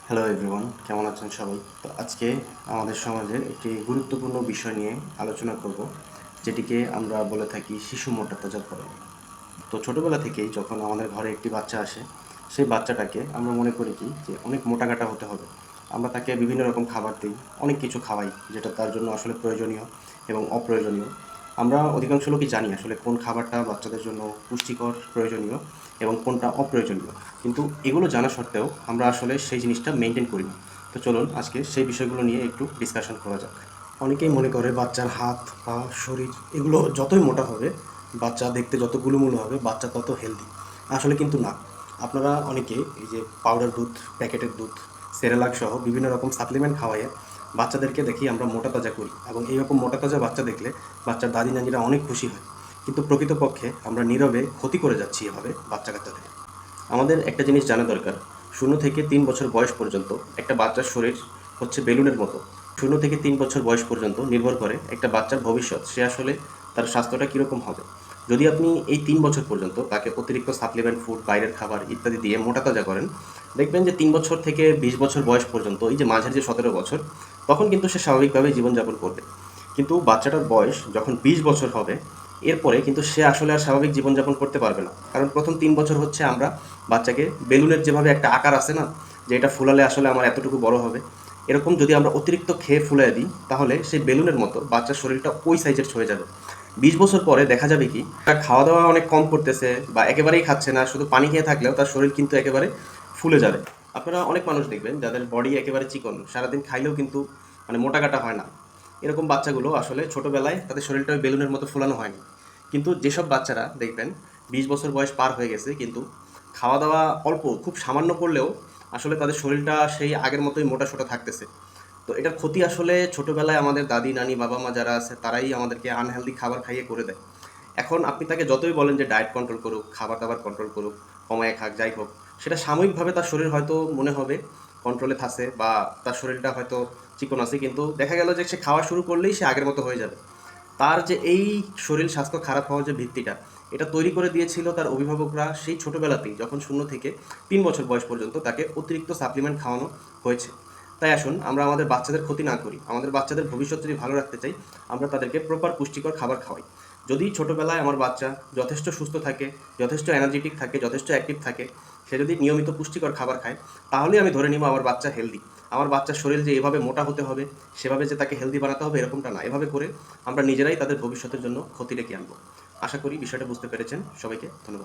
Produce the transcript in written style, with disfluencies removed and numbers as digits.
Hello everyone, কেমন আছেন সবাই? তো আজকে আমাদের সমাজের একটি গুরুত্বপূর্ণ বিষয় নিয়ে আলোচনা করব, যেটিকে আমরা বলে থাকি শিশু মোটাতাজাকরণ। তো ছোটোবেলা থেকেই যখন আমাদের ঘরে একটি বাচ্চা আসে, সেই বাচ্চাটাকে আমরা মনে করি কি যে অনেক মোটাকাটা হতে হবে। আমরা তাকে বিভিন্ন রকম খাবার দিই, অনেক কিছু খাওয়াই যেটা তার জন্য আসলে প্রয়োজনীয় এবং অপ্রয়োজনীয়। আমরা অধিকাংশ লোকই জানি আসলে কোন খাবারটা বাচ্চাদের জন্য পুষ্টিকর, প্রয়োজনীয় এবং কোনটা অপ্রয়োজনীয়। কিন্তু এগুলো জানা সত্ত্বেও আমরা আসলে সেই জিনিসটা মেনটেন করি না। তো চলুন আজকে সেই বিষয়গুলো নিয়ে একটু ডিসকাশন করা যাক। অনেকেই মনে করে বাচ্চার হাত, পা, শরীর এগুলো যতই মোটা হবে, বাচ্চা দেখতে যত গুলুমুলু হবে, বাচ্চা তত হেলদি। আসলে কিন্তু না। আপনারা অনেকে এই যে পাউডার দুধ, প্যাকেটের দুধ, সেরেলাক সহ বিভিন্ন রকম সাপ্লিমেন্ট খাওয়াইয়ে বাচ্চাদেরকে দেখি আমরা মোটা তাজা করি, এবং এইরকম মোটা তাজা বাচ্চা দেখলে বাচ্চার দাদি নানিরা অনেক খুশি হয়। কিন্তু প্রকৃতপক্ষে আমরা নীরবে ক্ষতি করে যাচ্ছি এভাবে বাচ্চা কাচ্চাদের। আমাদের একটা জিনিস জানা দরকার, 0 থেকে 3 বছর বয়স পর্যন্ত একটা বাচ্চার শরীর হচ্ছে বেলুনের মতো। 0 থেকে 3 বছর বয়স পর্যন্ত নির্ভর করে একটা বাচ্চার ভবিষ্যৎ, সে আসলে তার স্বাস্থ্যটা কীরকম হবে। যদি আপনি এই 3 বছর পর্যন্ত তাকে অতিরিক্ত সাপ্লিমেন্ট ফুড, বাইরের খাবার ইত্যাদি দিয়ে মোটা তাজা করেন, দেখবেন যে 3 বছর থেকে 20 বছর বয়স পর্যন্ত, এই যে মাঝের যে 17 বছর, তখন কিন্তু সে স্বাভাবিকভাবেই জীবনযাপন করবে। কিন্তু বাচ্চাটার বয়স যখন 20 বছর হবে, এরপরে কিন্তু সে আসলে আর স্বাভাবিক জীবনযাপন করতে পারবে না। কারণ প্রথম 3 বছর হচ্ছে আমরা বাচ্চাকে বেলুনের যেভাবে একটা আকার আছে না, যে এটা ফুলালে আসলে আমার এতটুকু বড় হবে, এরকম যদি আমরা অতিরিক্ত খেয়ে ফুলাই দিই, তাহলে সেই বেলুনের মতো বাচ্চার শরীরটা ওই সাইজের হয়ে যাবে। 20 বছর পরে দেখা যাবে কি, তার খাওয়া দাওয়া অনেক কম করতেছে বা একেবারেই খাচ্ছে না, শুধু পানি খেয়ে থাকলেও তার শরীর কিন্তু একেবারে ফুলে যাবে। আপনারা অনেক মানুষ দেখবেন যাদের বডি একেবারে চিকন, সারাদিন খাইলেও কিন্তু মানে মোটাকাটা হয় না। এরকম বাচ্চাগুলো আসলে ছোটোবেলায় তাদের শরীরটা ওই বেলুনের মতো ফোলানো হয়নি। কিন্তু যেসব বাচ্চারা দেখবেন 20 বছর বয়স পার হয়ে গেছে, কিন্তু খাওয়া দাওয়া অল্প, খুব সামান্য করলেও আসলে তাদের শরীরটা সেই আগের মতোই মোটা সোটা থাকতেছে। তো এটার ক্ষতি আসলে ছোটোবেলায় আমাদের দাদি নানি বাবা মা যারা আছে তারাই আমাদেরকে আনহেলদি খাবার খাইয়ে করে দেয়। এখন আপনি তাকে যতই বলেন যে ডায়েট কন্ট্রোল করুক, খাবার দাবার কন্ট্রোল করুক, কমায় খাক, যাই হোক, সেটা সাময়িকভাবে তার শরীর হয়তো মনে হবে কন্ট্রোলে থাকছে বা তার শরীরটা হয়তো চিকন আছে, কিন্তু দেখা গেল যে সে খাওয়া শুরু করলেই সে আগের মতো হয়ে যাবে। তার যে এই শরীর স্বাস্থ্য খারাপ হওয়ার যে ভিত্তিটা, এটা তৈরি করে দিয়েছিল তার অভিভাবকরা সেই ছোটোবেলাতেই, যখন 0 থেকে 3 বছর বয়স পর্যন্ত তাকে অতিরিক্ত সাপ্লিমেন্ট খাওয়ানো হয়েছে। তাই আসুন আমরা আমাদের বাচ্চাদের ক্ষতি না করি, আমাদের বাচ্চাদের ভবিষ্যৎ যদি ভালো রাখতে চাই, আমরা তাদেরকে প্রপার পুষ্টিকর খাবার খাওয়াই। যদি ছোটোবেলায় আমার বাচ্চা যথেষ্ট সুস্থ থাকে, যথেষ্ট এনার্জেটিক থাকে, যথেষ্ট অ্যাক্টিভ থাকে, সে যদি নিয়মিত পুষ্টিকর খাবার খায়, তাহলেই আমি ধরে নিব আমার বাচ্চা হেলদি। আমার বাচ্চার শরীর যে এভাবে মোটা হতে হবে, সেভাবে যে তাকে হেলদি বানাতে হবে, এরকমটা না। এভাবে করে আমরা নিজেরাই তাদের ভবিষ্যতের জন্য ক্ষতি ডেকে আনবো। আশা করি বিষয়টা বুঝতে পেরেছেন। সবাইকে ধন্যবাদ।